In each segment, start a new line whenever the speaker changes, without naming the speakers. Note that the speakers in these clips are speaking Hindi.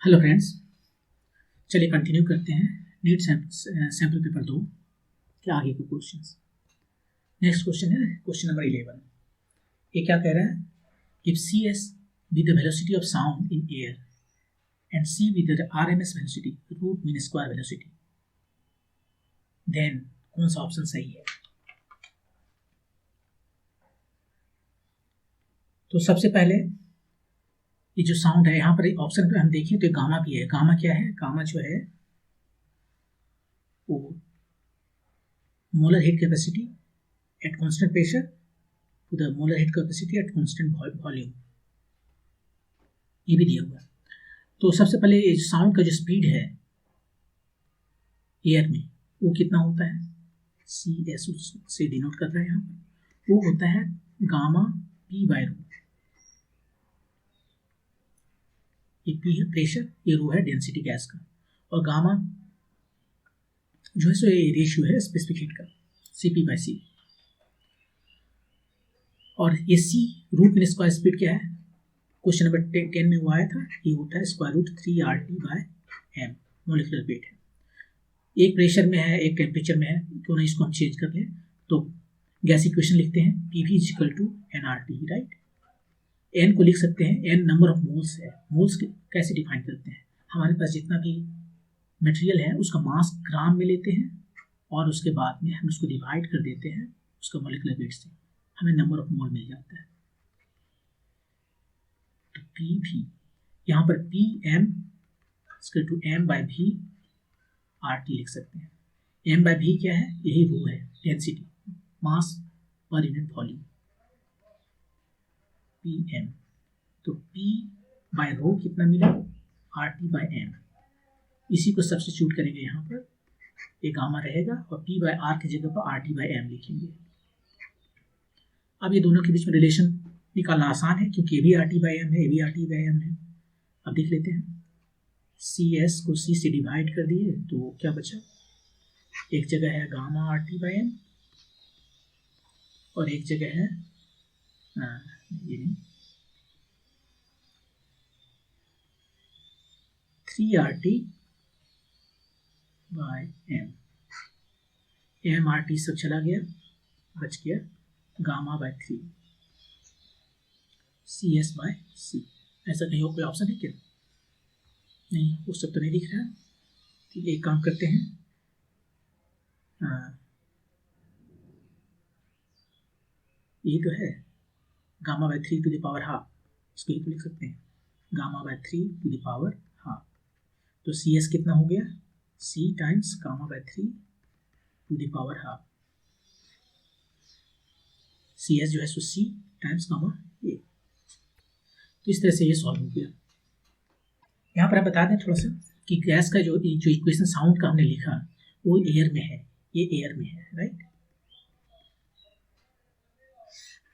हेलो फ्रेंड्स, चलिए कंटिन्यू करते हैं नीट सैम्पल पेपर 2 के आगे के क्वेश्चंस। नेक्स्ट क्वेश्चन है क्वेश्चन नंबर 11। ये क्या कह रहा है? If c s with the velocity of sound in air and c with the RMS velocity root mean square velocity, then कौन सा ऑप्शन सही है? तो सबसे पहले ये जो साउंड है, यहाँ पर ऑप्शन पर हम देखें तो गामा भी है। गामा क्या है? गामा जो है वो molar heat capacity at constant pressure to the molar heat capacity at constant volume, ये भी दिया हुआ है। तो सबसे पहले ये साउंड का जो स्पीड है एयर में वो कितना होता है? CS से डिनोट कर रहा है यहाँ पर। वो होता है गामा P/ρ। ये P है प्रेशर, ये रो है डेंसिटी गैस का, और गामा जो है सो ये रेशियो है स्पेसिफिक हीट का, CP/C। और ये C root mean square speed क्या है? क्वेश्चन नंबर 10 में वो आया था, ये होता है √3RT/m मोलिकुलर वेट है। एक प्रेशर में है, एक टेम्परेचर में है, क्यों ना इसको हम चेंज कर लें। तो गैस इक्वेशन लिखते हैं PV = nRT, राइट। n को लिख सकते हैं, n नंबर ऑफ मोल्स है। मोल्स कैसे डिफाइन करते हैं? हमारे पास जितना भी मटेरियल है उसका मास ग्राम में लेते हैं और उसके बाद में हम उसको डिवाइड कर देते हैं उसका मोलिकुलर वेट से, हमें नंबर ऑफ मोल मिल जाता है। तो PV यहाँ पर PM = m/v RT लिख सकते हैं। m/v क्या है? यही रो है, डेंसिटी, मास पर यूनिट वॉल्यूम, PM। तो P/ρ कितना मिला? RT/m। इसी को सब्स्टिट्यूट करेंगे यहाँ पर, ये गामा रहेगा और P/r की जगह पर RT/m लिखेंगे। अब ये दोनों के बीच में रिलेशन निकालना आसान है, क्योंकि ये भी RT/m है, ये भी RT/m है। अब देख लेते हैं, CS को C से डिवाइड कर दिए तो क्या बचा? एक जगह है गामा RT/m और एक जगह है ये नहीं, 3RT/m। MRT सब चला गया, बच गया गामा/3 CS/C। ऐसा कहीं और कोई ऑप्शन है क्या? नहीं, वो सब तो नहीं दिख रहा है। ठीक है, एक काम करते हैं, ये तो है गामा/3 टू द पावर हाफ, इसको ही तो लिख सकते हैं, गामा/3 टू द पावर हाफ। तो CS कितना हो गया? C टाइम्स गामा/3 to the power half. CS जो है सो C टाइम्स गामा A। तो इस तरह से ये सॉल्व हो गया। यहाँ पर आप बता दें थोड़ा सा कि गैस का जो इक्वेशन साउंड का हमने लिखा वो एयर में है, ये एयर में है, राइट।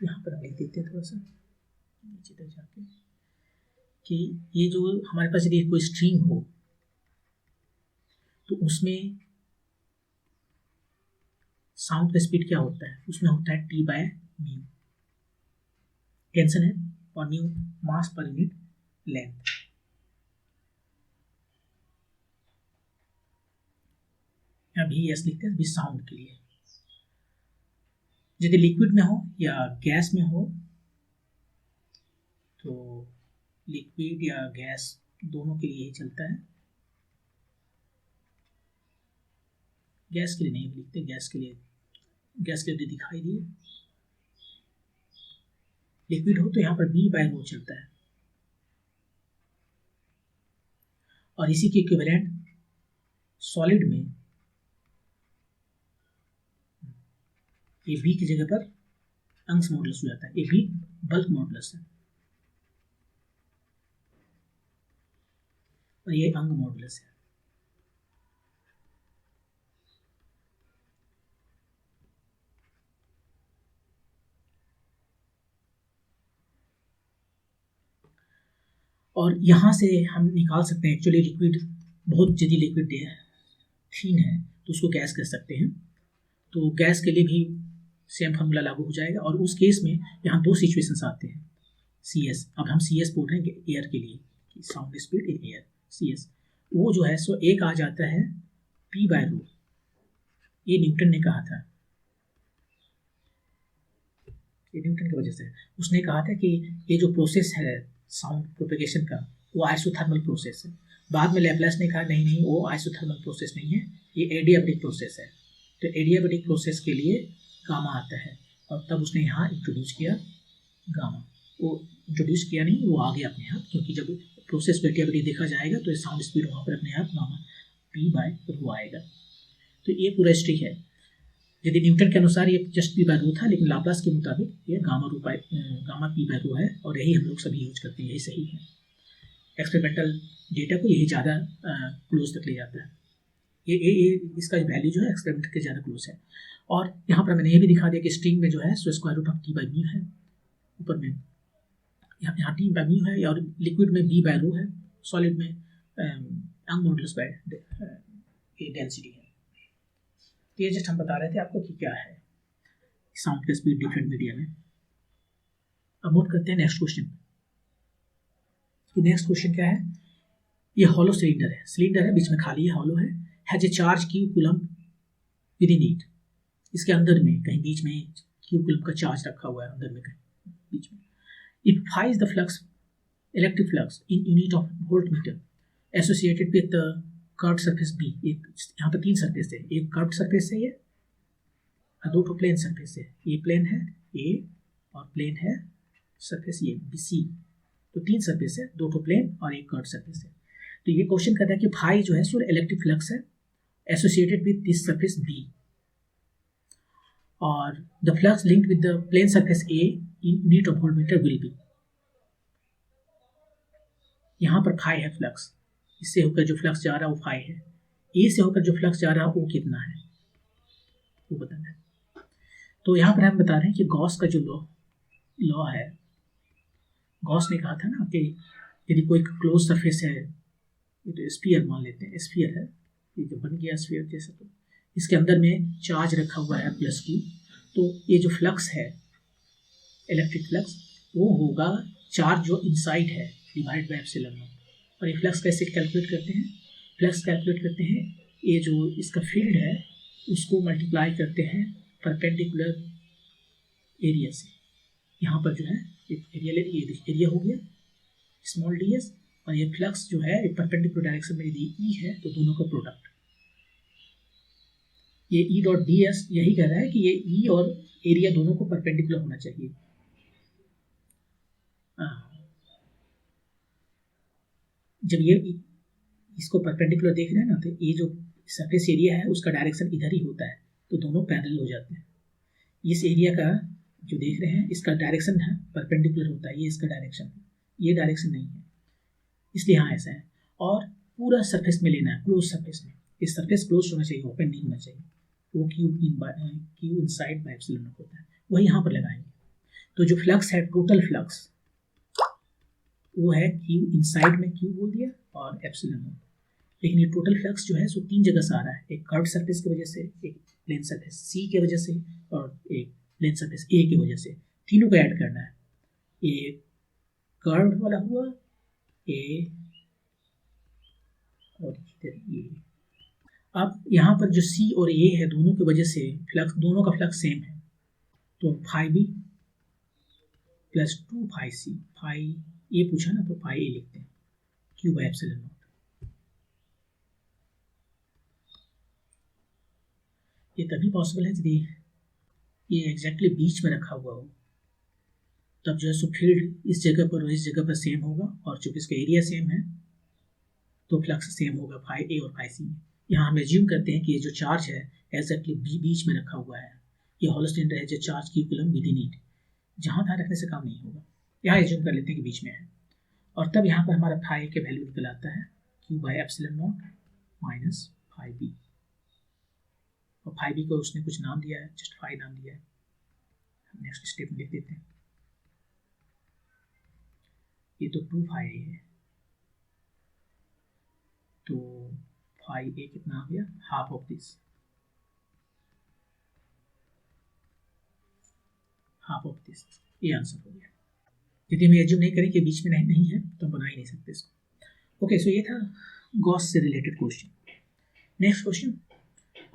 यहाँ पर हम लिख देते हैं थोड़ा सा नीचे तक जाके कि ये जो हमारे पास यदि कोई स्ट्रिंग हो तो उसमें साउंड का स्पीड क्या होता है? उसमें होता है T/μ, टेंशन है, और µ मास पर यूनिट लेंथ। यहाँ VS लिखते हैं भी साउंड के लिए। यदि लिक्विड में हो या गैस में हो तो लिक्विड या गैस दोनों के लिए ही चलता है। गैस के लिए नहीं लिखते, गैस के लिए दिखाई दिए। लिक्विड हो तो यहाँ पर V/ρ चलता है, और इसी के इक्विवेलेंट सॉलिड में ये V की जगह पर अंश मॉडुलस हो जाता है। ये V बल्क मॉडुलस है और ये अंग मॉडुलस है। और यहाँ से हम निकाल सकते हैं, एक्चुअली लिक्विड बहुत यदि लिक्विड थीन है तो उसको गैस कह सकते हैं। तो गैस के लिए भी सेम फार्मूला लागू हो जाएगा, और उस केस में यहाँ दो सिचुएशंस आते हैं। CS, अब हम CS बोल रहे हैं एयर के लिए, sound speed in air. CS, वो जो है सो एक आ जाता है P बाय रो। ये न्यूटन ने कहा था, ये न्यूटन की वजह से उसने कहा था कि ये जो प्रोसेस है साउंड प्रोपेगेशन का वो आइसोथर्मल प्रोसेस है। बाद में लैप्लास ने कहा नहीं नहीं, वो आइसोथर्मल प्रोसेस नहीं है, ये एडियाबैटिक प्रोसेस है। तो एडियाबैटिक प्रोसेस के लिए गामा आता है, और तब उसने यहाँ इंट्रोड्यूस किया गामा। वो इंट्रोड्यूस किया नहीं, वो आ गया अपने आप, क्योंकि जब प्रोसेस को एडियाबैटिक देखा जाएगा तो साउंड स्पीड वहाँ पर अपने आप गामा P बाय रो आएगा। तो ये पूरा हिस्ट्री है। यदि न्यूटन के अनुसार ये जस्ट P बाय रो था, लेकिन लाप्लास के मुताबिक ये गामा P बाय रो है, और यही हम लोग सभी यूज करते हैं, यही सही है। एक्सपेरिमेंटल डेटा को यही ज़्यादा क्लोज तक ले जाता है। ये इसका वैल्यू जो है एक्सपेरिमेंट के ज़्यादा क्लोज है। और यहाँ पर मैंने ये भी दिखा दिया कि स्ट्रिंग में जो है सो square root of T by mu है, ऊपर में यहाँ T बाय म्यू है, और लिक्विड में B बाय रो है, सॉलिड में यंग मॉडुलस बाय डेंसिटी है। तो ये जस्ट हम बता रहे थे आपको कि क्या है साउंड का स्पीड डिफरेंट मीडिया में। अब मूव करते हैं नेक्स्ट क्वेश्चन। नेक्स्ट क्वेश्चन क्या है, ये हॉलो सिलेंडर है, बीच में खाली है, हॉलो है, has a charge Q coulomb with in it. इसके अंदर में कहीं बीच में Q कूलम का चार्ज रखा हुआ है, अंदर में कहीं बीच में। If phi is the flux, electric flux in unit of voltmeter associated with the curved surface B। यहाँ पर 3 सरफेस है, एक कर्व्ड सरफेस है, ये 2 प्लेन सरफेस है, ये प्लेन है A और प्लेन है सरफेस ये BC। तो 3 सरफेस है, 2 प्लेन और एक कर्व्ड सरफेस है। तो ये क्वेश्चन कहता है कि phi जो है सो इलेक्ट्रिक फ्लक्स है associated with this surface B, और the flux linked with the plane surface A in unit of voltmeter will be. यहाँ पर phi है फ्लक्स, इससे होकर जो फ्लक्स जा रहा है वो phi है, A से होकर जो फ्लक्स जा रहा है वो कितना है वो बताना है। तो यहाँ पर हम बता रहे हैं कि गॉस का जो लॉ है, गॉस ने कहा था ना कि यदि कोई क्लोज सरफेस है, ये तो स्फीयर मान लेते हैं, स्फीयर है, ये जो बन गया स्फीयर जैसा, तो इसके अंदर में चार्ज रखा हुआ है +Q, तो ये जो फ्लक्स है इलेक्ट्रिक फ्लक्स वो होगा चार्ज जो इनसाइड है डिवाइड बाय एप्सिलॉन नॉट। और ये फ्लक्स कैसे कैलकुलेट करते हैं, फ्लक्स कैलकुलेट करते हैं, ये जो इसका फील्ड है उसको मल्टीप्लाई करते हैं परपेंडिकुलर एरिया से। यहाँ पर जो है एरिया ले, ये एरिया हो गया स्मॉल ds, और ये फ्लक्स जो है परपेंडिकुलर डायरेक्शन में यदि E है तो दोनों का प्रोडक्ट, ये E डॉट ds यही कह रहा है कि ये E और एरिया दोनों को परपेंडिकुलर होना चाहिए। जब ये इसको परपेंडिकुलर देख रहे हैं ना, तो ये जो सरफेस एरिया है उसका डायरेक्शन इधर ही होता है, तो दोनों पैरेलल हो जाते हैं। इस एरिया का जो देख रहे हैं इसका डायरेक्शन है परपेंडिकुलर होता है, ये इसका डायरेक्शन है, ये डायरेक्शन नहीं है, इसलिए यहाँ ऐसा है। और पूरा सरफेस में लेना है, क्लोज सरफेस में, इस सरफेस क्लोज होना चाहिए, ओपन नहीं होना चाहिए, वो Q inside by epsilon not होता है, वही यहाँ पर लगाएंगे। तो जो फ्लक्स है टोटल फ्लक्स वो है Q इनसाइड में Q बोल दिया और एप्सिलॉन नॉट। लेकिन ये टोटल फ्लक्स जो है सो 3 जगह से आ रहा है, एक कर्व्ड सरफेस की वजह से, एक प्लेन सरफेस C की वजह से, और एक प्लेन सरफेस A की वजह से। तीनों को ऐड करना है, एक कर्व्ड वाला हुआ A और इधर A। अब यहाँ पर जो C और A है दोनों की वजह से फ्लक्स, दोनों का फ्लक्स सेम है, तो phi B plus 2 phi C, phi A पूछा ना तो phi A लिखते हैं, Q बाय एप्सिलॉन नॉट। ये तभी पॉसिबल है यदि ये एग्जैक्टली बीच में रखा हुआ हो, तब जो है सो फील्ड इस जगह पर और इस जगह पर सेम होगा, और चूंकि इसका एरिया सेम है तो फ्लक्स सेम होगा phi A और phi C। यहाँ हम एज्यूम करते हैं कि ये जो चार्ज है एग्जैक्टली बीच में रखा हुआ है, ये हॉलो सिलेंडर है जो charge Q coulomb with in it, जहाँ तहाँ रखने से काम नहीं होगा, यहाँ एज्यूम कर लेते हैं कि बीच में है। और तब यहाँ पर हमारा phi के वैल्यू निकल आता है Q by epsilon not minus phi B, और phi B को उसने कुछ नाम दिया है, जस्ट phi नाम दिया है, नेक्स्ट स्टेप में लिख देते हैं। ये तो 2 phi A है, तो phi A कितना आ गया, half of this, half of this, ये आंसर हो गया। यदि हम एज्यूम नहीं करें कि बीच में नहीं है तो हम बना ही नहीं सकते इसको। ओके, सो ये था गॉस से रिलेटेड क्वेश्चन। नेक्स्ट क्वेश्चन,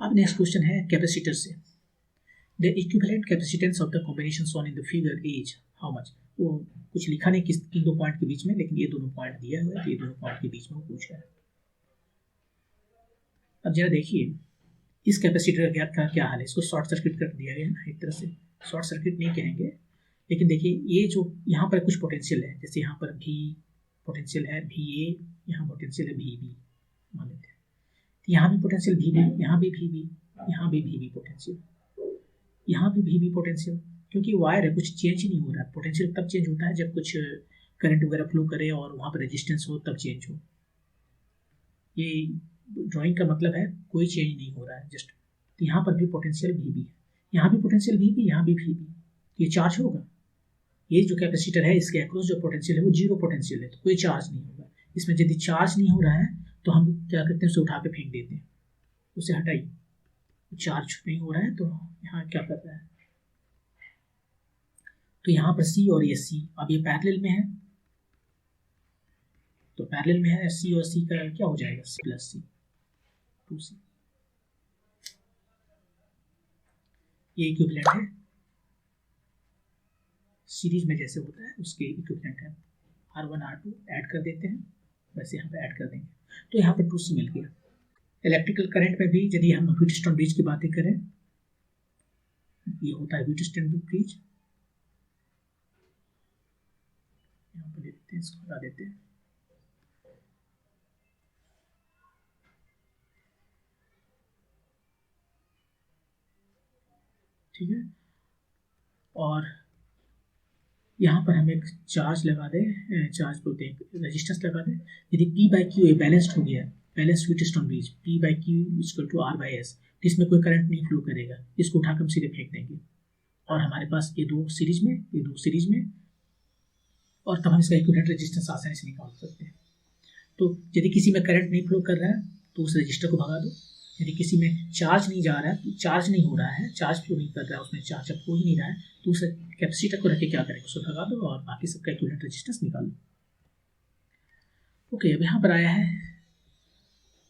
अब नेक्स्ट क्वेश्चन है कैपेसिटर से। The equivalent capacitance of the combination shown in the figure is how much. वो कुछ लिखा नहीं किन दो पॉइंट के बीच में, लेकिन ये दोनों पॉइंट दिया हुआ है, तो ये दोनों पॉइंट के बीच में वो पूछ रहा है। अब जरा देखिए इस कैपेसिटर का क्या हाल है। इसको शॉर्ट सर्किट कर दिया गया है ना, एक तरह से शॉर्ट सर्किट नहीं कहेंगे, लेकिन देखिए ये जो यहाँ पर कुछ पोटेंशियल है, जैसे यहाँ पर भी पोटेंशियल है VA, यहाँ पोटेंशियल है VB मान लेते हैं, यहाँ भी पोटेंशियल VB, यहाँ भी VB, यहाँ भी VB पोटेंशियल, यहाँ भी VB पोटेंशियल, क्योंकि वायर है, कुछ चेंज ही नहीं हो रहा है। पोटेंशियल तब चेंज होता है जब कुछ करंट वगैरह फ्लो करे और वहाँ पर रेजिस्टेंस हो, तब चेंज हो। ये ड्राइंग का मतलब है कोई चेंज नहीं हो रहा है जस्ट। तो यहाँ पर भी पोटेंशियल VB है, यहाँ भी पोटेंशियल VB, यहाँ भी VB, ये चार्ज होगा। ये जो कैपेसिटर है इसके अक्रॉस जो पोटेंशियल है वो जीरो पोटेंशियल है, तो कोई चार्ज नहीं होगा इसमें। यदि चार्ज नहीं हो रहा है तो हम क्या करते हैं, उसे उठा के फेंक देते हैं, उसे हटाइए। चार्ज नहीं हो रहा है तो यहाँ क्या कर रहा है, तो यहाँ पर C और ये C अब ये पैरेलल में है, तो पैरेलल में है C और C का क्या हो जाएगा, C प्लस C 2C। ये इक्विवेलेंट है, सीरीज में जैसे होता है उसके इक्विवेलेंट है। R1 R2 ऐड कर देते हैं, वैसे यहाँ पे ऐड कर देंगे, तो यहाँ पर 2C मिल गया। इलेक्ट्रिकल करंट में भी यदि हम व्हीटस्टोन ब्रिज की बातें करें, ये होता है व्हीटस्टोन ब्रिज, यहाँ पर देते हैं, इसको हटा देते हैं। ठीक है, और यहाँ पर हम एक चार्ज लगा दें, चार्ज बोलते हैं रेजिस्टेंस लगा दें। यदि P/Q बैलेंस्ड हो गया, balanced Wheatstone bridge, P/Q = R/S, तो इसमें कोई करंट नहीं फ्लो करेगा, इसको उठाकर हम सीधे फेंक देंगे। और हमारे पास ये दो सीरीज में, ये दो सीरीज में, और तब हम इसका इक्विवेलेंट रेजिस्टेंस आसानी से निकाल सकते हैं। तो यदि किसी में करंट नहीं फ्लो कर रहा है तो उस रजिस्टर को भगा दो। यदि किसी में चार्ज नहीं जा रहा है, चार्ज नहीं हो रहा है, चार्ज फ्लो नहीं कर रहा है, उसमें चार्ज अब हो ही नहीं रहा है, तो उस कैपेसिटर को रख के क्या करेंगे, उसको भगा दो और बाकी सबका इक्विवेलेंट रेजिस्टेंस निकाल लो। ओके, अब यहाँ पर आया है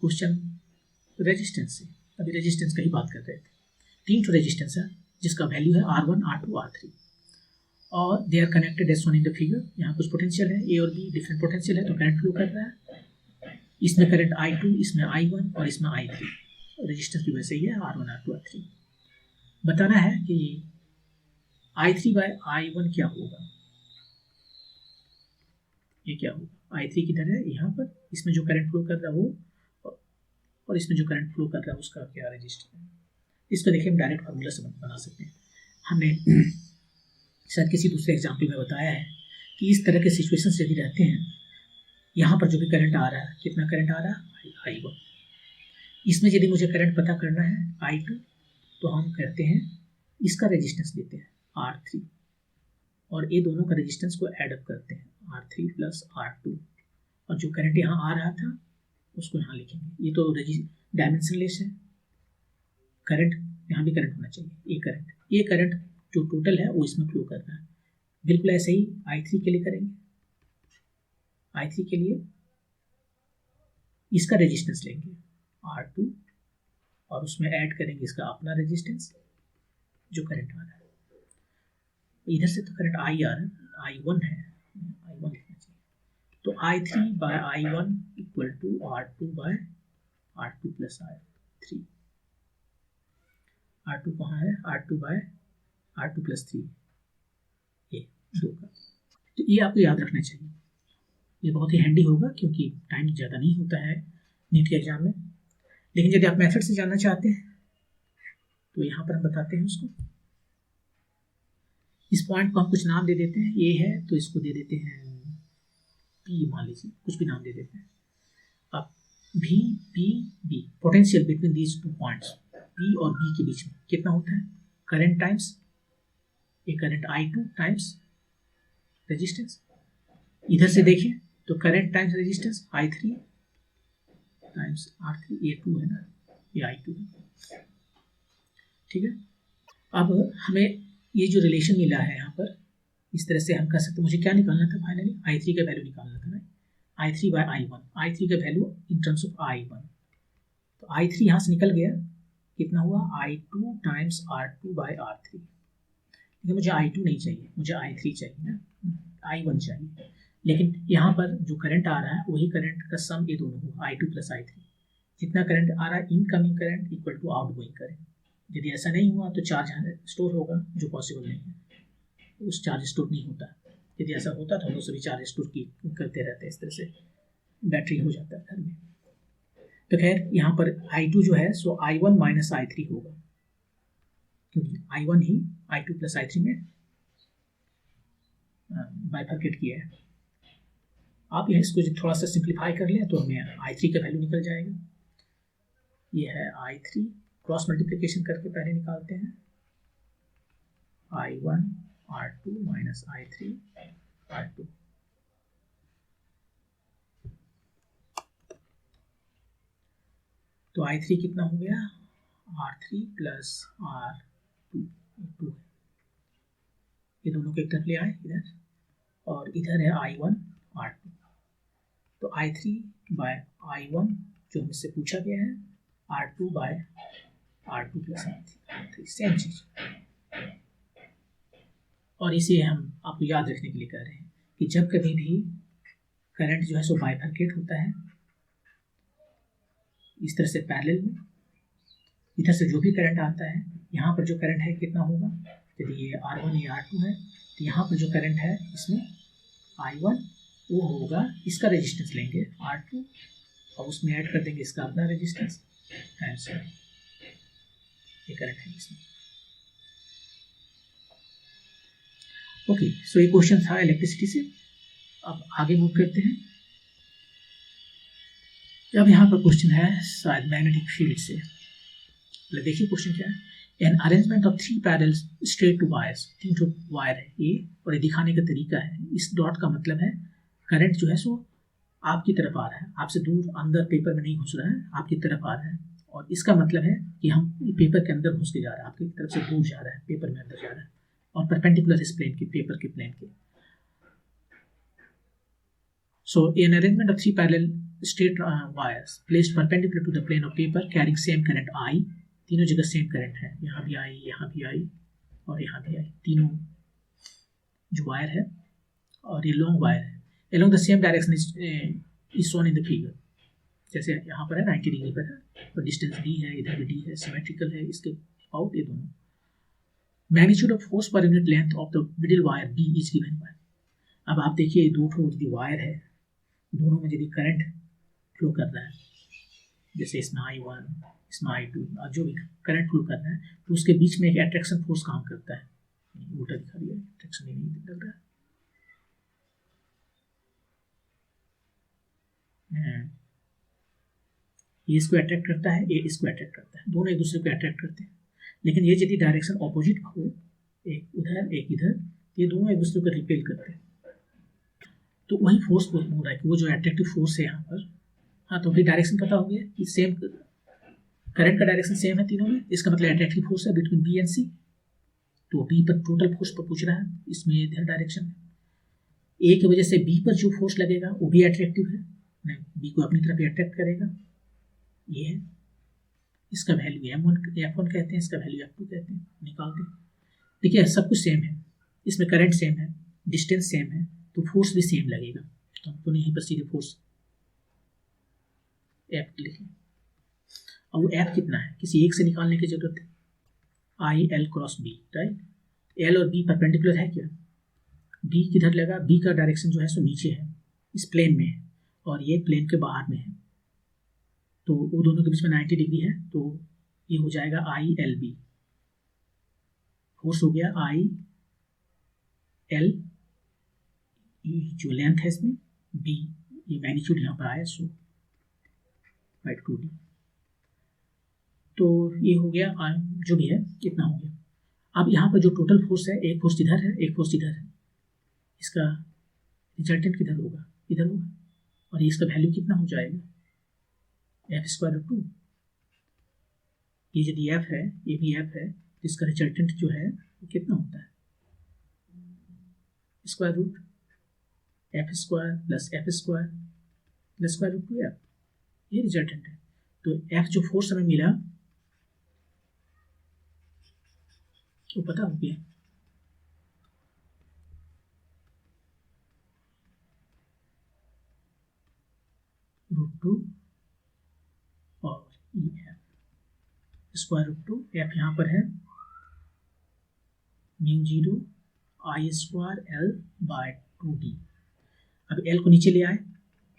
क्वेश्चन रेजिस्टेंस से। अभी रेजिस्टेंस का ही बात कर रहे थे। 3 ठो रेजिस्टेंस है जिसका वैल्यू है R1 R2 R3 और they are connected as shown in the figure. यहाँ कुछ पोटेंशियल है, A और B डिफरेंट पोटेंशियल है, तो करंट फ्लो कर रहा है। इसमें करंट I2, इसमें I1 और इसमें I3। रेजिस्टेंस भी वैसे ही है R1 R2 R3। बताना है कि I3/I1 क्या होगा, ये क्या होगा। I3 किधर है, यहाँ पर, इसमें जो करंट फ्लो कर रहा है वो, और इसमें जो करंट फ्लो कर रहा है उसका क्या रजिस्टर है। इसको देखिए हम डायरेक्ट फार्मूला से बना सकते हैं। हमने शायद किसी दूसरे एग्जाम्पल में बताया है कि इस तरह के सिचुएशन से यदि रहते हैं, यहाँ पर जो भी करंट आ रहा है, कितना करंट आ रहा है, I1। इसमें यदि मुझे करंट पता करना है I2, तो हम करते हैं इसका रेजिस्टेंस लेते हैं R3 और ये दोनों का रेजिस्टेंस को एडअप करते हैं R3 + R2, और जो करंट यहाँ आ रहा था उसको यहाँ लिखेंगे। ये तो डायमेंशनलेस है, करंट यहाँ भी करंट होना चाहिए। ये करंट जो टोटल है वो इसमें फ्लो कर रहा है। बिल्कुल ऐसे ही I3 के लिए करेंगे। I3 के लिए इसका रेजिस्टेंस लेंगे R2 और उसमें ऐड करेंगे इसका अपना रेजिस्टेंस जो करंट आ रहा है। इधर से तो करंट I आ रहा है, I1 है, I1 लिखना चाहिए। तो I3/I1 = R2/R2 + I3। R2 कहाँ है, R2/R2 + 3, ये 2 का। तो ये आपको याद रखना चाहिए, ये बहुत ही हैंडी होगा क्योंकि टाइम ज़्यादा नहीं होता है नीट के एग्जाम में। लेकिन यदि आप मेथड से जानना चाहते हैं तो यहाँ पर हम बताते हैं उसको। इस पॉइंट को हम कुछ नाम दे देते हैं, ए है तो इसको दे देते हैं P, मान लीजिए कुछ भी नाम दे देते हैं। अब V potential between these 2 points, P और B के बीच में कितना होता है, करंट टाइम्स ये करंट I2 टाइम्स रेजिस्टेंस। इधर से देखें तो current times resistance I3 times R3, ये 2 है ना, ये I2 है। ठीक है, अब हमें ये जो रिलेशन मिला है यहाँ पर, इस तरह से हम कह सकते हैं। मुझे क्या निकालना था फाइनली, I3 का वैल्यू निकालना था ना। I3 बाय I1, I3 का value in terms of I1, तो I3 यहाँ से निकल गया, कितना हुआ I2 times R2 bye R3। लेकिन मुझे I2 नहीं चाहिए, मुझे I3 चाहिए ना, I1 चाहिए। लेकिन यहाँ पर जो करंट आ रहा है वही करंट का सम ये दोनों हुआ I2 प्लस I3। जितना करंट आ रहा है incoming current equal to outgoing current. यदि ऐसा नहीं हुआ तो चार्ज स्टोर होगा, जो पॉसिबल नहीं है, उस चार्ज स्टोर नहीं होता। यदि ऐसा होता तो हम लोग सभी चार्ज स्टोर करते रहते, इस तरह से बैटरी हो जाता है घर में। तो खैर यहाँ पर I2 जो है सो I1 माइनस I3 होगा, क्योंकि I1 ही I2 प्लस I3 में बाइफरकेट किया है। आप यह इसको थोड़ा सा सिंप्लीफाई कर लें तो हमें I3 का वैल्यू निकल जाएगा। ये है I3, क्रॉस मल्टीप्लिकेशन करके पहले निकालते हैं, I1 R2 minus I3 R2। तो I3 कितना हो गया, R3 प्लस R2, 2 ये दोनों को एक तरफ ले आए इधर, और इधर है I1 R2। तो I3 बाय I1 जो हमसे पूछा गया है, R2 bye R2 plus R3, same चीज। और इसे हम आपको याद रखने के लिए कह रहे हैं कि जब कभी भी करंट जो है सो बाइफरकेट होता है इस तरह से पैरेलल में, इधर से जो भी करंट आता है, यहाँ पर जो करंट है कितना होगा, यदि ये R1 या R2 है तो यहाँ पर जो करंट है इसमें I1 वो होगा, इसका रेजिस्टेंस लेंगे R2 और उसमें ऐड कर देंगे इसका अपना रेजिस्टेंस, आंसर ये करंट है इसमें। ओके, सो ये क्वेश्चन था इलेक्ट्रिसिटी से। अब आगे मूव करते हैं। अब यहाँ पर क्वेश्चन है शायद मैग्नेटिक फील्ड से। देखिए क्वेश्चन क्या है, N arrangement of 3 parallel straight to wires, 3 तो वायर है ये, और ये दिखाने का तरीका है, इस डॉट का मतलब है करंट जो है सो आपकी तरफ आ रहा है, आपसे दूर अंदर पेपर में नहीं घुस रहा है, आपकी तरफ आ रहा है, और इसका मतलब है कि हम पेपर के अंदर घुस के जा रहा है, आपकी तरफ से दूर जा रहा है, पेपर में अंदर जा रहा है, और परपेंडिकुलर इस प्लेन के, पेपर के प्लेन के। So an arrangement of 3 parallel straight wires placed perpendicular to the plane of paper carrying same current I, तीनों जगह सेम करंट है, यहाँ भी I, यहाँ भी I और यहाँ भी I, तीनों जो वायर है, और ये लॉन्ग वायर है, along the same direction is shown in the figure। जैसे यहाँ पर है 90 डिग्री पर है, और डिस्टेंस D है, इधर भी D है, सिमेट्रिकल है इसके आउट ये दोनों। Magnitude of force per unit length of the middle wire B is given by. अब आप देखिए दो ठो यदि वायर है, दोनों में यदि करंट फ्लो कर रहा है, जैसे इसमें I1 इसमें I2, और जो भी करंट फ्लो कर रहा है, तो उसके बीच में एक अट्रैक्शन फोर्स काम करता है। उल्टा दिखा दिया, अट्रैक्शन ही नहीं लग रहा है, ये इसको अट्रैक्ट करता है, ये इसको अट्रैक्ट करता है, दोनों एक दूसरे को अट्रैक्ट करते हैं। लेकिन ये यदि डायरेक्शन ऑपोजिट हो, एक उधर एक इधर, ये दोनों एक दूसरे को रिपेल करते हैं, तो वही फोर्स बोल रहा है कि वो जो अट्रैक्टिव फोर्स है यहाँ पर, हाँ तो फिर डायरेक्शन पता हो गया कि सेम करंट का डायरेक्शन सेम है तीनों में, इसका मतलब अट्रैक्टिव फोर्स है बिटवीन बी एंड सी। तो बी पर टोटल फोर्स पर पूछ रहा है, इसमें इधर डायरेक्शन है, ए की वजह से बी पर जो फोर्स लगेगा वो भी अट्रैक्टिव है, बी को अपनी तरफ अट्रैक्ट करेगा, ये है, इसका वैल्यू F1 कहते हैं, इसका वैल्यू F2 कहते हैं, निकाल दें। देखिए सब कुछ सेम है, इसमें करंट सेम है, डिस्टेंस सेम है, तो फोर्स भी सेम लगेगा, तो हमको यहीं पर सीधे फोर्स F लिखें। अब वो F कितना है, किसी एक से निकालने की जरूरत है, I L cross B, right. L और B परपेंडिकुलर है क्या, B किधर लगा, B का डायरेक्शन जो है सो नीचे है, इस प्लेन में है, और ये प्लेन के बाहर में है, तो वो दोनों के बीच में 90 डिग्री है, तो ये हो जाएगा I L B, फोर्स हो गया I L, जो लेंथ है इसमें B, ये मैग्नीट्यूड यहाँ पर आया सो बाय 2D, तो ये हो गया जो भी है कितना हो गया। अब यहाँ पर जो टोटल फोर्स है, एक फोर्स इधर है, एक फोर्स इधर है, इसका रिजल्टेंट किधर होगा, इधर होगा, और इसका वैल्यू कितना हो जाएगा, F²2। ये यदि F है, ये भी F है, तो इसका रिजल्टेंट जो है वो कितना होता है, square root F² plus F², plus square root 2 F, ये रिजल्टेंट है। तो एफ जो फोर्स हमें मिला वो पता हो गया, रूट 2 और ई एफ स्क्वायर रूट 2 एफ यहाँ पर है mu 0 I square l by 2d। अब एल को नीचे ले आए,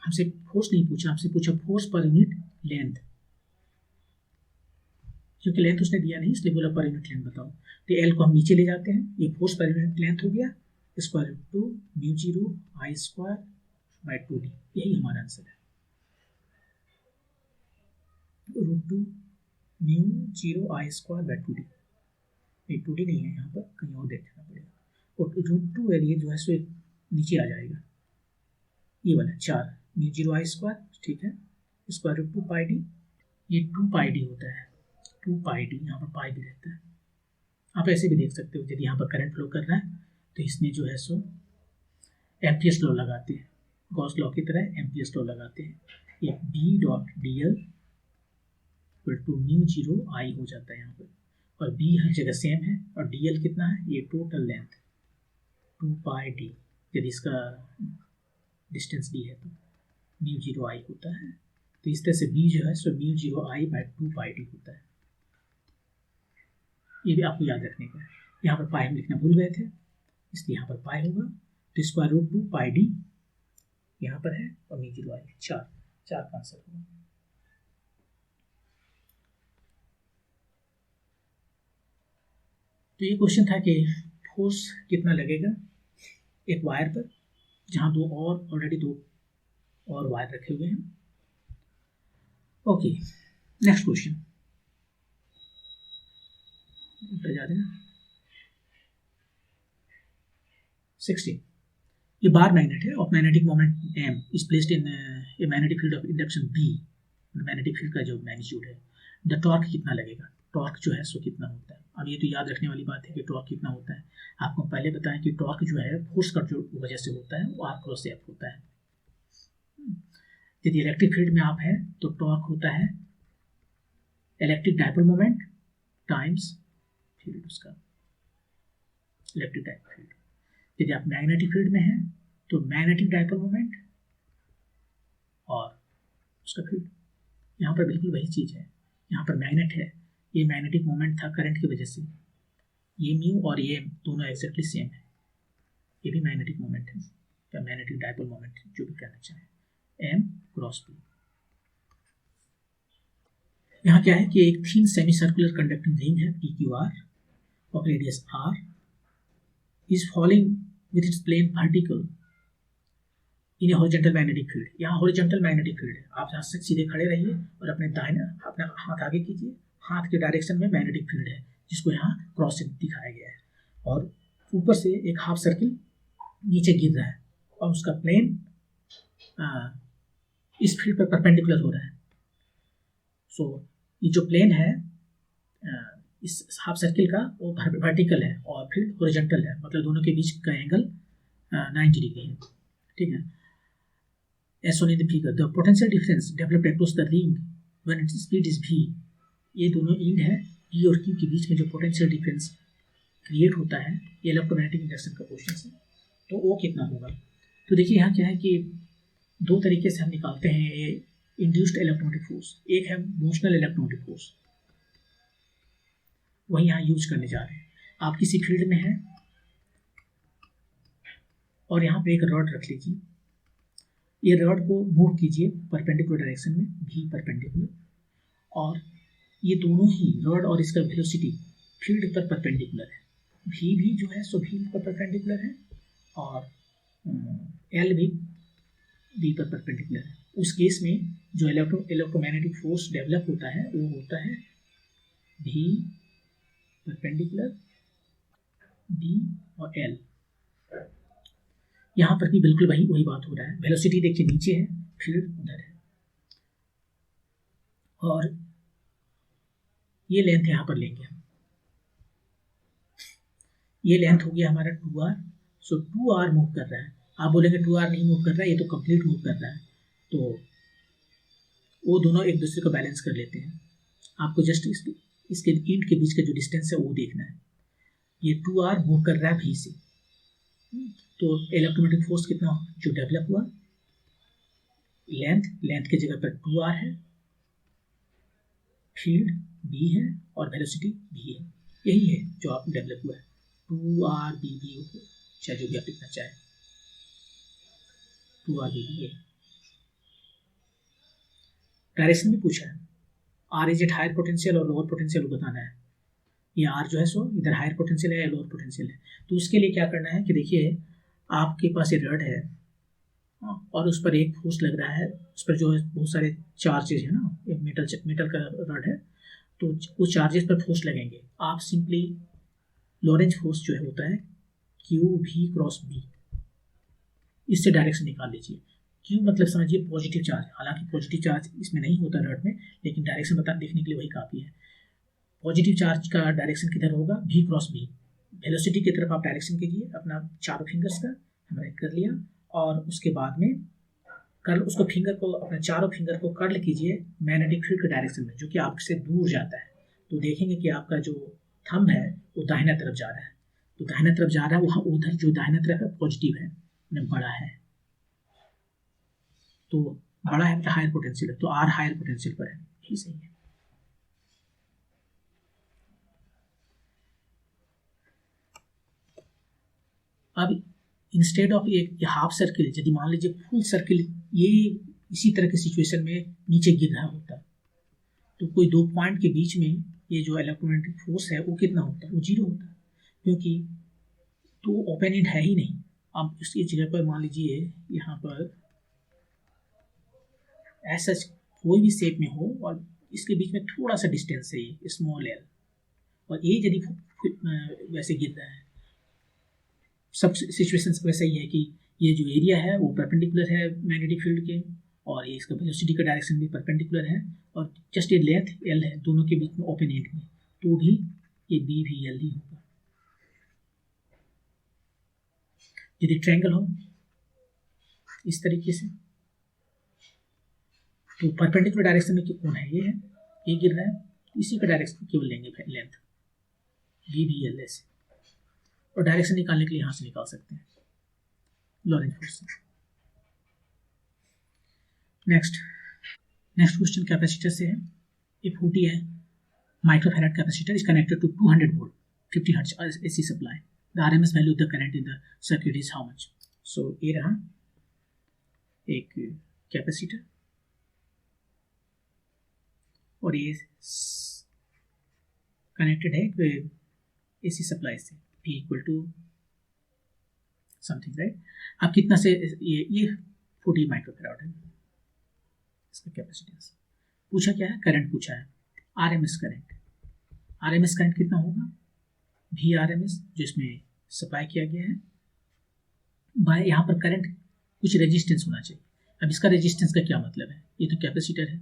हमसे फोर्स नहीं पूछा, हमसे पूछा फोर्स पर यूनिट लेंथ, क्योंकि लेंथ उसने दिया नहीं इसलिए बोला पर यूनिट लेंथ बताओ। तो एल को हम नीचे ले जाते हैं, ये फोर्स पर यूनिट लेंथ हो गया square root 2 mu 0 I square by 2d, यही हमारा आंसर है। Root 2 mu 0 I square by 2d, ये 2d नहीं है, यहाँ पर कहीं और देखना पड़ेगा। और रूट 2 एरिया जो है सो नीचे आ जाएगा, ये वाला 4 म्यू 0 आई स्क्वायर, ठीक है, स्क्वायर रूट 2 पाई डी, ये 2 पाई डी होता है, 2 पाई डी, यहाँ पर पाई भी रहता है। आप ऐसे भी देख सकते हो, यदि यहाँ पर करंट फ्लो कर रहा है तो इसमें जो है सो एम्पियर्स लॉ लगाते हैं, गॉस लॉ की तरह एम्पियर्स लॉ लगाते हैं। ये B dot d l equal to mu 0 I हो जाता है यहाँ पर, और बी हर जगह सेम है, और डी एल कितना है, ये टोटल लेंथ 2 पाई डी, यदि इसका डिस्टेंस डी है तो म्यू 0 आई होता है। तो इस तरह से बी जो है सो म्यू 0 आई बाय 2 पाई डी होता है, ये भी आपको याद रखने का है। यहाँ पर पाई हम लिखना भूल गए थे इसलिए यहाँ पर पाई होगा, तो स्क्वायर रूट 2 पाई डी यहाँ पर है और म्यू 0 आई, 4 का आंसर होगा। तो ये क्वेश्चन था कि फोर्स कितना लगेगा एक वायर पर जहाँ ऑलरेडी दो और वायर रखे हुए हैं। ओके, नेक्स्ट क्वेश्चन जा रहे हैं 16। ये बार मैग्नेट है और magnetic moment m is placed in a magnetic field of induction b, magnetic field का जो मैग्नीट्यूड है। द टॉर्क कितना लगेगा, टॉर्क जो है सो कितना होता है। अब ये तो याद रखने वाली बात है कि टॉर्क कितना होता है। आपको पहले बताया कि टॉर्क जो है फोर्स का जो वजह से होता है वो आर क्रॉस एफ होता है। यदि इलेक्ट्रिक फील्ड में आप हैं तो टॉर्क होता है electric dipole moment times field, उसका इलेक्ट्रिक डाइपोल फील्ड। यदि आप मैग्नेटिक फील्ड में हैं तो मैग्नेटिक डाइपोल मोमेंट और उसका फील्ड। यहाँ पर बिल्कुल वही चीज़ है, यहाँ पर मैग्नेट है, ये मैग्नेटिक मोमेंट था करंट की वजह से, ये म्यू और ये दोनों एक्जैक्टली सेम है, ये भी मैग्नेटिक मोमेंट है या मैग्नेटिक डाइपोल मोमेंट जो भी कहना चाहें, एम क्रॉस पी। यहाँ क्या है कि एक थीन सेमी सर्कुलर कंडक्टिंग रिंग है P Q R of radius r is falling with its plane vertical in a horizontal magnetic field। यहाँ horizontal magnetic field है, आप यहाँ से सीधे खड़े रहिए और अपना हाथ आगे कीजिए, हाथ के डायरेक्शन में मैग्नेटिक फील्ड है जिसको यहाँ क्रॉस से दिखाया गया है, और ऊपर से एक हाफ सर्किल नीचे गिर रहा है और उसका प्लेन इस फील्ड पर परपेंडिकुलर हो रहा है। सो ये जो प्लेन है इस हाफ सर्किल का वो वर्टिकल है और फील्ड हॉरिजॉन्टल है, मतलब दोनों के बीच का एंगल 90 डिग्री है, ठीक है। As shown in the figure the potential difference developed across the ring when its speed is v, ये दोनों इंड है p और q के बीच में जो पोटेंशियल डिफरेंस क्रिएट होता है, ये इलेक्ट्रोमैग्नेटिक इंडक्शन का क्वेश्चन है। तो वो कितना होगा, तो देखिए यहाँ क्या है कि दो तरीके से हम निकालते हैं ये इंड्यूस्ड इलेक्ट्रोमैग्नेटिक फोर्स। एक है मोशनल इलेक्ट्रोमैग्नेटिक फोर्स, वही यहाँ यूज करने जा रहे हैं। आप किसी फील्ड में हैं और यहाँ पे एक रॉड रख लीजिए, ये रॉड को मूव कीजिए परपेंडिकुलर डायरेक्शन में भी परपेंडिकुलर, और ये दोनों ही रॉड और इसका वेलोसिटी फील्ड पर परपेंडिकुलर है। भी जो है सो फील्ड पर परपेंडिकुलर है और एल भी पर परपेंडिकुलर है। उस केस में जो इलेक्ट्रोमैग्नेटिक फोर्स डेवलप होता है वो होता है भी परपेंडिकुलर डी और एल। यहाँ पर भी बिल्कुल वही बात हो रहा है। वेलोसिटी देखिए नीचे है, फील्ड उधर है, और ये लेंथ यहाँ पर लेंगे हम, ये लेंथ हो गया हमारा 2r। सो 2r मूव कर रहा है, आप बोलेंगे 2r नहीं मूव कर रहा है, ये तो कंप्लीट मूव कर रहा है, तो वो दोनों एक दूसरे को बैलेंस कर लेते हैं। आपको जस्ट इसके इंट के बीच का जो डिस्टेंस है वो देखना है। ये 2r मूव कर रहा है v से, तो इलेक्ट्रोमैग्नेटिक फोर्स कितना जो डेवलप हुआ, लेंथ की जगह पर 2r है, फील्ड b है और वेलोसिटी v है। यही है जो आप डेवलप हुआ है, 2rbb, चाहे जो भी आप लिखना चाहे, 2rbb। डायरेक्शन भी पूछा है, r is at higher potential और लोअर पोटेंशियल बताना है। ये r जो है सो इधर हायर पोटेंशियल है या लोअर पोटेंशियल है। तो उसके लिए क्या करना है कि देखिए आपके पास ये रड है और उस पर एक फोर्स लग रहा है, उस पर जो है बहुत सारे चार्जेस है ना, एक मेटल का रड है, तो उस चार्जेस पर फोर्स लगेंगे। आप सिंपली लॉरेंज फोर्स जो है होता है क्यू भी क्रॉस बी, इससे डायरेक्शन निकाल लीजिए। क्यू मतलब समझिए पॉजिटिव चार्ज, हालांकि पॉजिटिव चार्ज इसमें नहीं होता रड में, लेकिन डायरेक्शन देखने के लिए वही काफ़ी है। पॉजिटिव चार्ज का डायरेक्शन किधर होगा, भी क्रॉस बी। वेलोसिटी की तरफ आप डायरेक्शन कीजिए अपना चारों फिंगर्स का, हमने कर लिया, और उसके बाद में कर्ल, उसको फिंगर को अपने चारों फिंगर को कर्ल कीजिए मैग्नेटिक फील्ड के डायरेक्शन में, जो कि आपसे दूर जाता है। तो देखेंगे कि आपका जो थंब है वो दाहिने तरफ जा रहा है, तो दाहिने तरफ जा रहा है, वहाँ उधर जो दाहिने तरफ है पॉजिटिव है, बड़ा है, तो बड़ा है मतलब हायर पोटेंशियल है, तो आर हायर पोटेंशियल पर है, यही सही है। अब इंस्टेड ऑफ एक हाफ सर्किल, यदि मान लीजिए फुल सर्किल ये इसी तरह की सिचुएशन में नीचे गिर रहा होता, तो कोई दो पॉइंट के बीच में ये जो इलेक्ट्रोमैग्नेटिक फोर्स है वो कितना होता है, वो जीरो होता है, क्योंकि तो ओपन एंड है ही नहीं। अब इसकी जगह पर मान लीजिए यहाँ पर ऐसा कोई भी शेप में हो और इसके बीच में थोड़ा सा डिस्टेंस है, ये स्मॉल एल, और ये यदि वैसे गिर रहा है, सब सिचुएशन वैसा ही है कि ये जो एरिया है वो परपेंडिकुलर है मैग्नेटिक फील्ड के, और ये इसका वेलोसिटी का डायरेक्शन भी परपेंडिकुलर है, और जस्ट ये लेंथ एल है दोनों के बीच में ओपन एंड में, तो भी ये बी भी एल ही होगा। यदि ट्रायंगल हो इस तरीके से, तो परपेंडिकुलर डायरेक्शन में कौन है, ये गिर रहा है, इसी का डायरेक्शन केवल लेंगे लेंथ बी भी एल से, और डायरेक्शन निकालने के लिए यहाँ से निकाल सकते हैं लॉरेंज फोर्स से। नेक्स्ट क्वेश्चन कैपेसिटर से है। ए 40 है microfarad capacitor is connected to 200 volt 50 hertz AC supply, the RMS value of the current in the circuit is how much. सो ये रहा एक कैपेसिटर और ये कनेक्टेड है AC सप्लाई से, P equal to something, right. अब कितना से ये 40 माइक्रोफैराड है इसका कैपेसिटेंस। पूछा क्या है, करंट पूछा है, RMS करंट कितना होगा, VRMS जो इसमें सप्लाई किया गया है, बाय यहाँ पर करंट कुछ रेजिस्टेंस होना चाहिए। अब इसका रेजिस्टेंस का क्या मतलब है, ये तो कैपेसिटर है,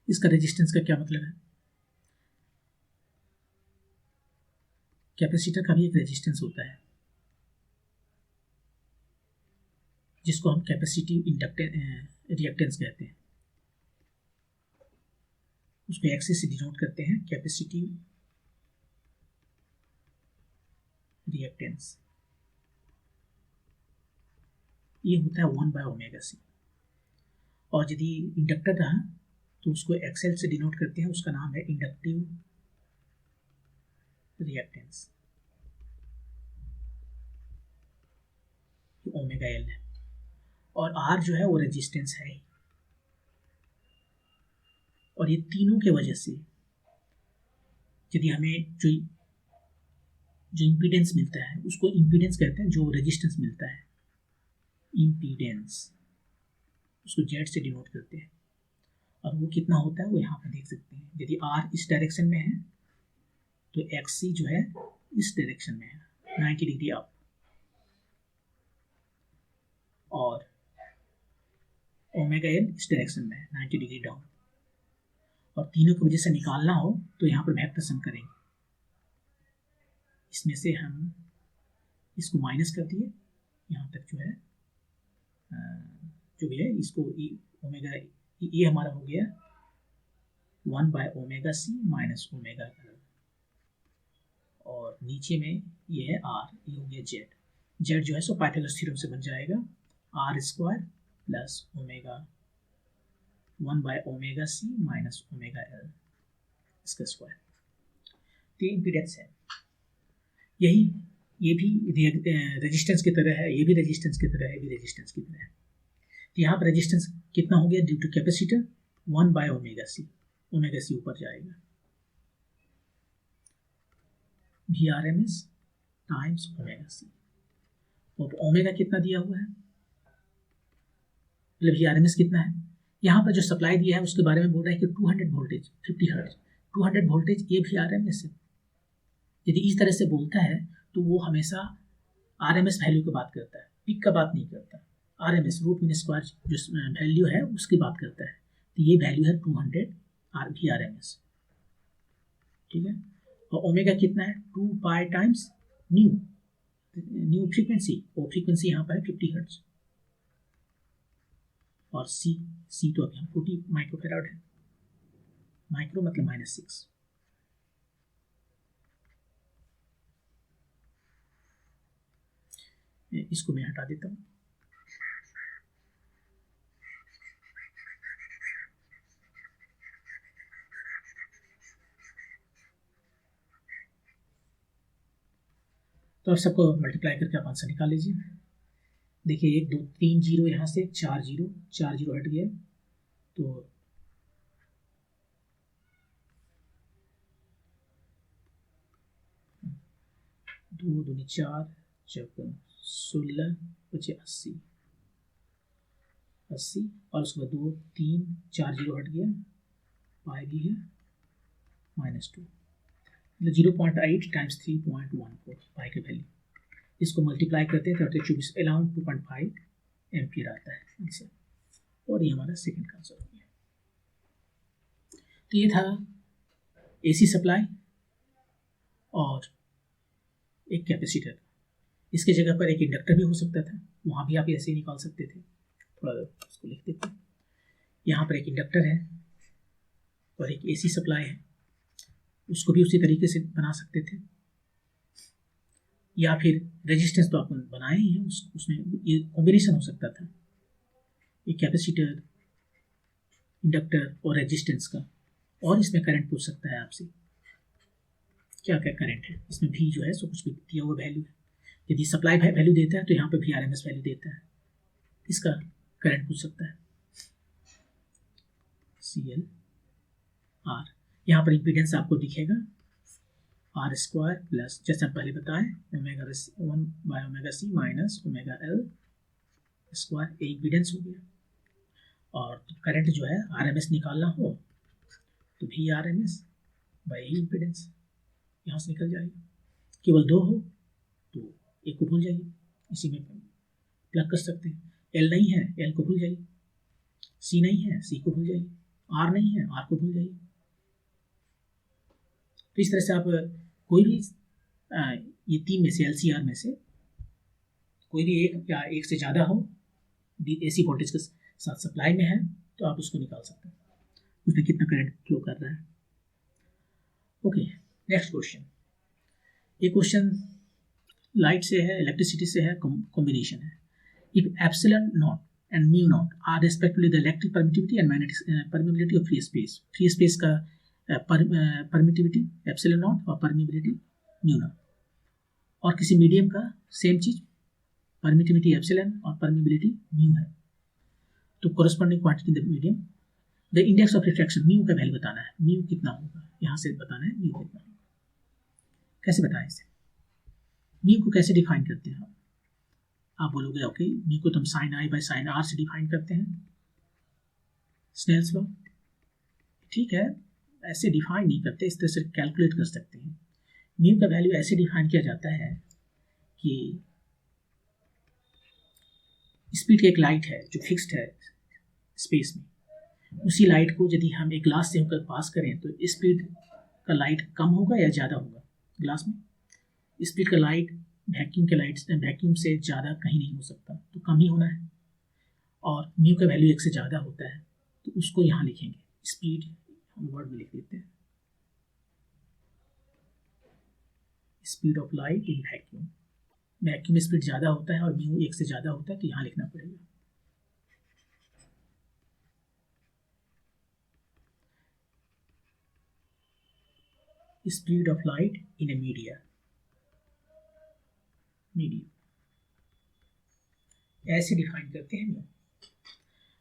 इसका रेजिस्टेंस का क्या मतलब है, कैपेसिटर का भी एक रेजिस्टेंस होता है जिसको हम कैपेसिटिव रिएक्टेंस कहते हैं, उसको एक्सेस से डिनोट करते हैं कैपेसिटिव रिएक्टेंस। ये होता है 1/ωc, और यदि इंडक्टर रहा तो उसको XL से डिनोट करते हैं, उसका नाम है इंडक्टिव रिएक्टेंस, ωL है, और R जो है वो रेजिस्टेंस है, और ये तीनों के वजह से यदि हमें जो इम्पीडेंस मिलता है उसको इम्पीडेंस कहते हैं, जो रेजिस्टेंस मिलता है इम्पीडेंस उसको Z से डिनोट करते हैं, और वो कितना होता है वो यहाँ पर देख सकते हैं। यदि R इस डायरेक्शन में है तो XC जो है इस डायरेक्शन में है 90 डिग्री अप, और ωL इस डायरेक्शन में है 90 डिग्री डाउन, और तीनों की वजह से निकालना हो तो यहाँ पर वेक्टर सम करेंगे, इसमें से हम इसको माइनस कर दिए, यहाँ तक जो है जो भी है इसको ओमेगा, ये हमारा हो गया 1/ओमेगा c माइनस ओमेगा l, और नीचे में ये है r, ये हो गया z जो है सो पाइथागोरस थ्योरम से बन जाएगा r² प्लस ओमेगा 1/ओमेगा c माइनस ओमेगा l इसका स्क्वायर। तो इम्पीडेंस है, यही ये भी रेजिस्टेंस की तरह है, ये भी रेजिस्टेंस की तरह है, ये भी रेजिस्टेंस की तरह है। तो यहाँ पर रेजिस्टेंस कितना हो गया ड्यू टू कैपेसिटर 1/ओमेगा c, ओमेगा c ऊपर जाएगा, VRMS टाइम्स ओमेगा c। और ओमेगा कितना दिया हुआ है, मतलब VRMS कितना है, यहाँ पर जो सप्लाई दिया है उसके बारे में बोल रहा है कि 200 वोल्टेज 50 हर्ट्ज, 200 वोल्टेज ये VRMS है। यदि इस तरह से बोलता है तो वो हमेशा RMS वैल्यू की बात करता है, पीक का बात नहीं करता। RMS रूट मीन स्क्वायर जो वैल्यू है उसकी बात करता है, तो ये वैल्यू है 200 VRMS, ठीक है। और ओमेगा कितना है 2 पाई टाइम्स न्यू फ्रीक्वेंसी, वो फ्रीक्वेंसी यहाँ पर है 50 हर्ट्ज, और सी तो अभी हम 40 माइक्रोफेराड है, माइक्रो मतलब -6। इसको मैं हटा देता हूँ। तो अब सबको मल्टीप्लाई करके आप आंसर निकाल लीजिए। देखिए 1 2 3 जीरो यहाँ से 4 जीरो हट गया, तो दो दूनी 4 चौका 16 बचे 80 और उसके बाद 2 3 4 जीरो हट गया, पाई भी है -2, 0.8 टाइम्स 3.14 पाई की वैल्यू। इसको मल्टीप्लाई करते हैं तो 24 अराउंड 2.5 एम्पियर आता है आंसर, और ये हमारा सेकंड का आंसर हो गया। तो ये था AC सप्लाई और एक कैपेसिटर, इसके जगह पर एक इंडक्टर भी हो सकता था, वहाँ भी आप ऐसे ही निकाल सकते थे। थोड़ा उसको लिख देते हैं, यहाँ पर एक इंडक्टर है और एक AC सप्लाई है, उसको भी उसी तरीके से बना सकते थे, या फिर रेजिस्टेंस तो आपने बनाए ही है, उसमें ये कॉम्बिनेशन हो सकता था, एक कैपेसिटर, इंडक्टर और रेजिस्टेंस का। और इसमें करंट पूछ सकता है आपसे, क्या क्या करंट है, इसमें भी जो है सो कुछ भी दिया हुआ वैल्यू है। यदि सप्लाई वैल्यू देता है तो यहाँ पे भी RMS वैल्यू देता है, इसका करंट पूछ सकता है। CL R, यहाँ पर इम्पीडेंस आपको दिखेगा R² प्लस, जैसे हम पहले बताएं, ओमेगा 1/ओमेगा c minus omega l square, ये इम्पीडेंस हो गया। और करंट जो है RMS निकालना हो तो भी RMS बाई इम्पीडेंस यहाँ से निकल जाएगी। केवल 2 हो तो एक को भूल जाइए, इसी में प्लग कर सकते हैं। L नहीं है, L को भूल जाइए, C नहीं है, C को भूल जाइए, R नहीं है, R को भूल जाइए। तो इस तरह से आप कोई भी ये 3 में से LCR में से कोई भी एक या एक से ज़्यादा हो, AC वोल्टेज के साथ सप्लाई में है, तो आप उसको निकाल सकते हैं, उसमें कितना करंट फ्लो कर रहा है। Okay, next question. ये क्वेश्चन लाइट से है, इलेक्ट्रिसिटी से है, कॉम्बिनेशन है। If epsilon naught and mu naught are respectively the electric permittivity and magnetic permeability of free space का परमिटिविटी एप्सिलॉन नॉट और परमिबिलिटी म्यू नॉट, और किसी मीडियम का सेम चीज परमिटिविटी एप्सिलॉन और परमिबिलिटी म्यू है, तो corresponding quantity in the medium, the index of refraction mu का वैल्यू बताना है, म्यू कितना होगा, यहाँ से बताना है म्यू कितना होगा। कैसे बताएं इसे, म्यू को कैसे डिफाइन करते हैं आप बोलोगे ओके, म्यू को तो हम sine I by sine R से डिफाइन करते हैं, स्नेल्स लॉ, ठीक है, ऐसे डिफाइन नहीं करते, इस तरह से कैलकुलेट कर सकते हैं। म्यू का वैल्यू ऐसे डिफाइन किया जाता है कि स्पीड की एक लाइट है जो फिक्स्ड है स्पेस में, उसी लाइट को यदि हम एक ग्लास से होकर पास करें तो स्पीड का लाइट कम होगा या ज़्यादा होगा, ग्लास में स्पीड का लाइट वैक्यूम से ज़्यादा कहीं नहीं हो सकता, तो कम ही होना है। और म्यू का वैल्यू 1 से ज़्यादा होता है तो उसको यहाँ लिखेंगे, स्पीड हम वर्ड में लिख देते हैं, speed of light in vacuum. Vacuum में स्पीड ज़्यादा होता है और म्यू 1 से ज़्यादा होता है तो यहाँ लिखना पड़ेगा। Speed of light in A media, ऐसे डिफाइन करते हैं म्यू।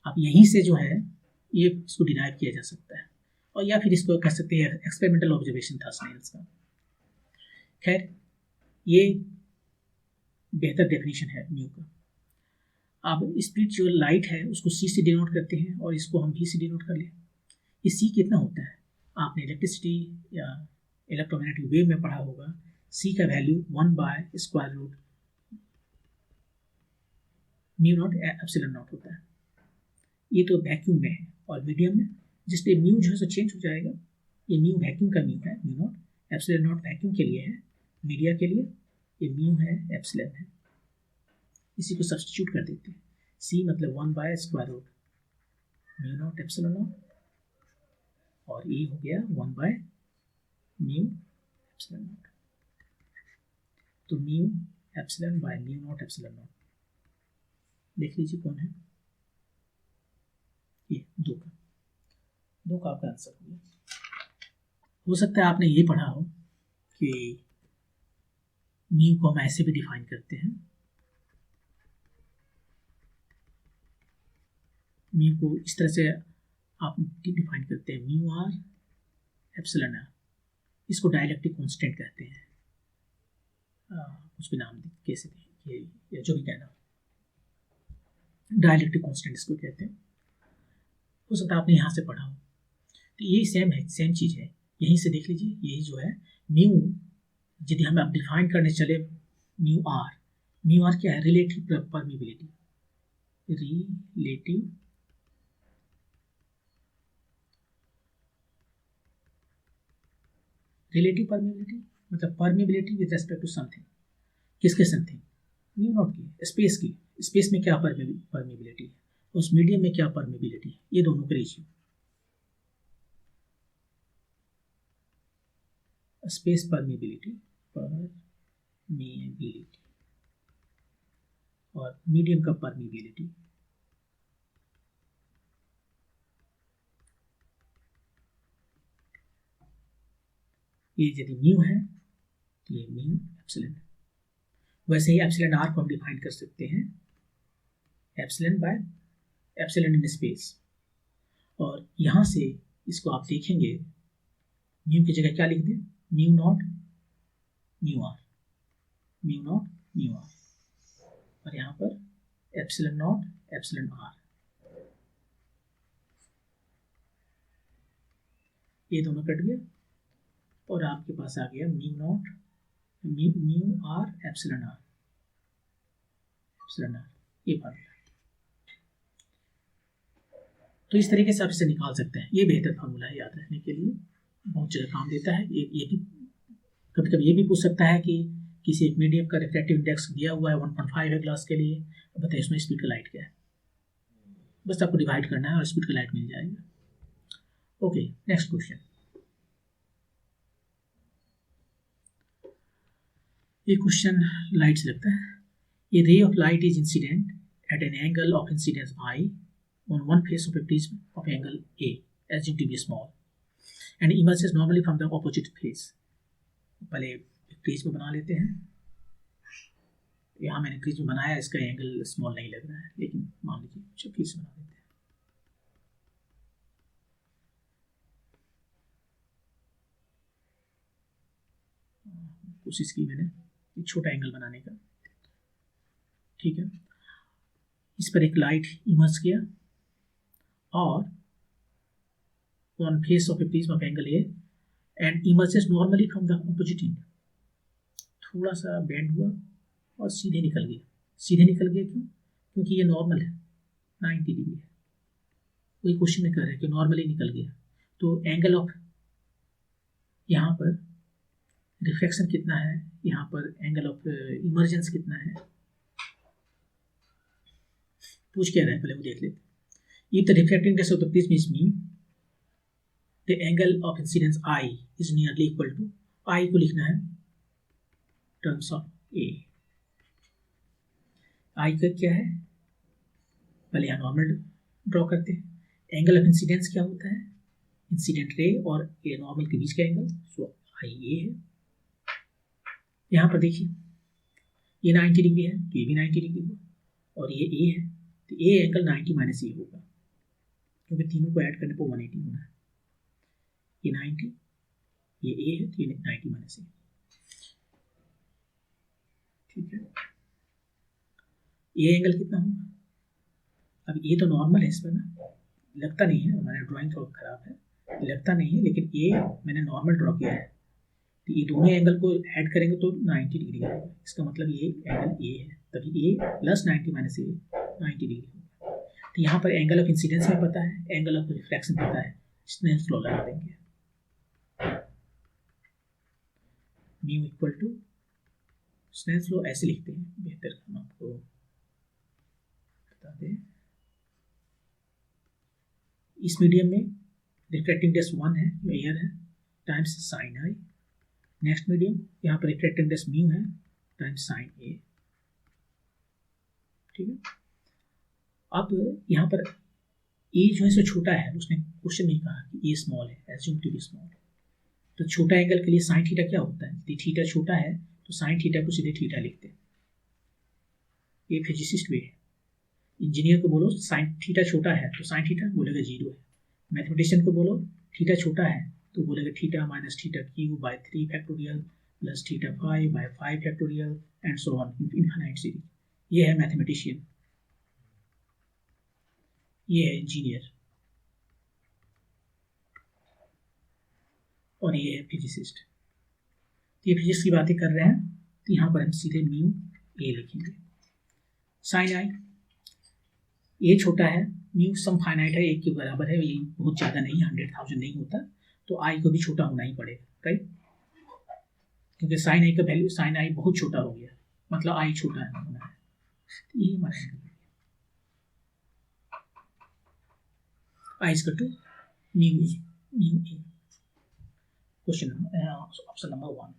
अब यहीं से जो है ये इसको डिराइव किया जा सकता है, और या फिर इसको कह सकते हैं एक्सपेरिमेंटल ऑब्जर्वेशन था स्नेल्स का। खैर ये बेहतर डेफिनेशन है म्यू का। अब स्पीड जो लाइट है उसको सी से डिनोट करते हैं और इसको हम भी से डिनोट कर लें। ये सी कितना होता है, आपने इलेक्ट्रिसिटी या इलेक्ट्रोमैग्नेटिक वेव में पढ़ा होगा, सी का वैल्यू 1/√μ0 एप्सिलॉन नॉट होता है। ये तो वैक्यूम में है, और मीडियम में जिसपे म्यू जो है सो चेंज हो जाएगा। ये म्यू वैक्यूम का म्यू है, μ0, एप्सिलॉन नॉट वैक्यूम के लिए है, मीडिया के लिए ये म्यू है, एप्सिलॉन है। इसी को सब्स्टिट्यूट कर देते हैं, सी मतलब 1/√μ0 एप्सिलॉन नॉट, और ये हो गया 1/μ एप्सिलॉन नॉट। तो mu epsilon by μ0 epsilon naught देख लीजिए कौन है, ये 2 का आपका आंसर हो गया। हो सकता है आपने ये पढ़ा हो कि म्यू को हम ऐसे भी डिफाइन करते हैं, म्यू को इस तरह से आप डिफाइन करते हैं, म्यू आर एप्सिलॉन आर। इसको डाइलेक्ट्रिक कांस्टेंट कहते हैं, कुछ भी नाम कैसे दें या जो भी कहना, डाइलेक्ट्रिक कांस्टेंट इसको कहते हैं। हो सकता है आपने यहाँ से पढ़ा हो, तो यही सेम है, सेम चीज़ है। यहीं से देख लीजिए, यही जो है म्यू, यदि हम आप डिफाइन करने चले म्यू आर क्या है, रिलेटिव परमिबिलिटी, रिलेटिव परमिबिलिटी मतलब permeability with respect to something. किसके समथिंग, μ0 की, स्पेस में क्या परमिबिलिटी है, उस मीडियम में क्या परमिबिलिटी है, ये दोनों का रेशियो। स्पेस परमिबिलिटी और मीडियम का परमिबिलिटी, ये यदि म्यू है तो ये म्यू एप्सिलॉन है। वैसे ही एप्सिलॉन आर को हम डिफाइन कर सकते हैं, epsilon by epsilon in space, और यहाँ से इसको आप देखेंगे म्यू की जगह क्या लिख दें, μ0 μr, और यहाँ पर एप्सिलॉन नॉट एप्सिलॉन आर, ये दोनों कट गया और आपके पास आ गया μ0 μr एप्सिलॉन आर, ये फार्मूला। तो इस तरीके से आप इसे निकाल सकते हैं। ये बेहतर फार्मूला है याद रखने के लिए, बहुत जगह काम देता है। ये भी कभी कभी ये भी पूछ सकता है कि किसी एक मीडियम का रिफ्रैक्टिव इंडेक्स दिया हुआ है 1.5 है ग्लास के लिए, बताइए इसमें स्पीड का लाइट क्या है, बस आपको डिवाइड करना है और स्पीड का लाइट मिल जाएगा। Okay, next question. ये क्वेश्चन लाइट से लगता है। A ray of light is incident at an angle of incidence I on one face of a prism of angle A, assumed to be small, and emerges normally from the opposite face. पहले प्रिज्म बना लेते हैं। यहाँ मैंने प्रिज्म बनाया, इसका एंगल स्मॉल नहीं लग रहा है, लेकिन मान लीजिए चलो फिर से बना देते हैं। कोशिश की मैंने एक छोटा एंगल बनाने का, ठीक है। इस पर एक लाइट इमर्ज किया और on face of A prism of angle A and emerges normally from the opposite and, थोड़ा सा बेंड हुआ और सीधे निकल गया। सीधे निकल गया क्यों? क्योंकि ये नॉर्मल है, 90 डिग्री है। वही क्वेश्चन में कह रहे हैं कि नॉर्मली निकल गया, तो एंगल ऑफ यहाँ पर रिफ्लेक्शन कितना है, यहाँ पर एंगल ऑफ इमर्जेंस कितना है, पूछ क्या रहा है पहले वो देख लेते। If the refractive index of the prism is mu, the angle of incidence I is nearly equal to, I को लिखना है टर्म्स ऑफ ए। आई का क्या है, पहले यहाँ नॉर्मल ड्रॉ करते हैं। एंगल ऑफ इंसिडेंस क्या होता है, इंसिडेंट रे और ए नॉर्मल के बीच का एंगल, सो आई ए है। यहाँ पर देखिए ये 90 डिग्री है तो ये भी 90 डिग्री होगा, और ये ए है तो ए एंगल 90 माइनस ए होगा, क्योंकि तीनों को ऐड करने पर 180 होना है। ये 90, ये ए है तो ये 90 माइनस ए, ठीक है। ये एंगल कितना होगा, अब ये तो नॉर्मल है इस पर ना, लगता नहीं है, हमारा ड्राइंग थोड़ा खराब है, लगता नहीं है, लेकिन ये मैंने नॉर्मल ड्रॉ किया है, तो ये दोनों एंगल को ऐड करेंगे तो 90 डिग्री आएगा। इसका मतलब ये एंगल ए है, तभी ए प्लस 90 माइनस ए 90 डिग्री होगा। तो यहाँ पर एंगल ऑफ इंसिडेंस में पता है, एंगल ऑफ रिफ्लेक्शन पता है, स्नेल्स लॉ लगा देंगे। Mu equal to Snell's law ऐसे लिखते हैं, बेहतर हम आपको बता दें। इस मीडियम में रिफ्रैक्टिव इंडेक्स 1 है, एयर है, टाइम्स साइन आई। नेक्स्ट मीडियम यहाँ पर रिफ्रैक्टिव इंडेक्स म्यू है टाइम्स साइन ए, ठीक है। अब यहाँ पर ए जो है सो छोटा है, उसने क्वेश्चन में कहा कि ए स्मॉल है, एज्यूम टू बी स्मॉल। तो छोटा एंगल के लिए साइन थीटा क्या होता है, यदि थीटा छोटा है तो साइन थीटा को सीधे थीटा लिखते हैं। ये फिजिसिस्ट वे है। इंजीनियर को बोलो साइन थीटा छोटा है तो साइन थीटा बोलेगा 0 है। मैथमेटिशियन को बोलो थीटा छोटा है तो बोलेगा theta minus theta cube by 3 factorial plus theta 5 by 5 factorial and so on infinite series. ये है मैथमेटिशियन, ये है इंजीनियर, और ये है फिजिसिस्ट। ये फिजिक्स की बातें कर रहे हैं तो यहाँ पर हम सीधे म्यू ए लिखेंगे। साइन आई, ये छोटा है, म्यू सम फाइनाइट है, 1 के बराबर है, ये बहुत ज़्यादा नहीं, 100,000 नहीं होता, तो आई को भी छोटा होना ही पड़ेगा, राइट, क्योंकि साइन आई का वैल्यू, साइन आई बहुत छोटा हो गया, मतलब आई छोटा होना है। ये हमारा I is to mu A. Question option number 1।